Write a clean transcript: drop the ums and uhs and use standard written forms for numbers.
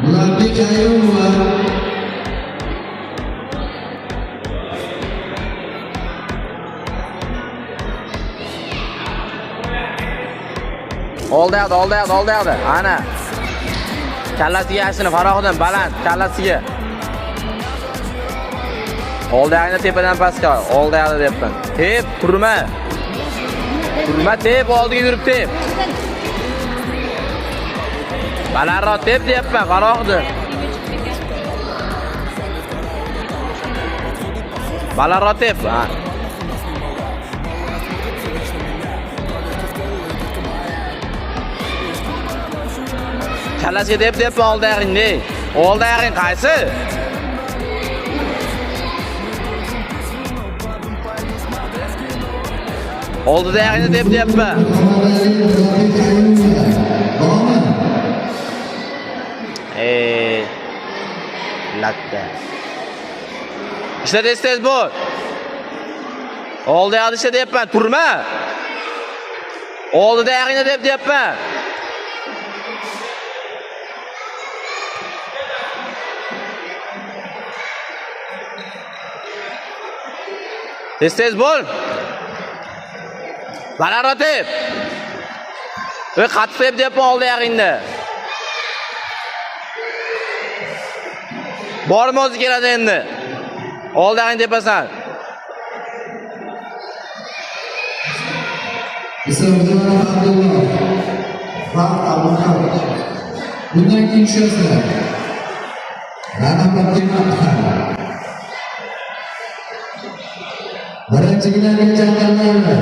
Mulabik Ayuwa. Oldi. Ana. Kallasiga yashini Faroqdan baland, kallasiga. Oldagini tepadan pastga, oldagini deyapman. Tep, turma. Turma tep, oldiga yurib tep. Balandroq tep deyapman, Faroqdan. Balandroq tep. Ha. Kallasiga deb oldagini. Oldagini qaysi? Oldu dayağını deyapman. Latta. İşte tez bu. Oldu dayağını işte deyapman. Turma. Oldu dayağını deyapman. Tez bol. Balandroq tep. Ve qattiq tep deyapman oldi yaqinda. Bormi o'zi keladi endi. Oldi yaqin tepasan. Isabdullah Abdullah. Abdullah. Bundan keyin tushasizlar. Rana Fatimah. Birinchi gilamga janjallanadi.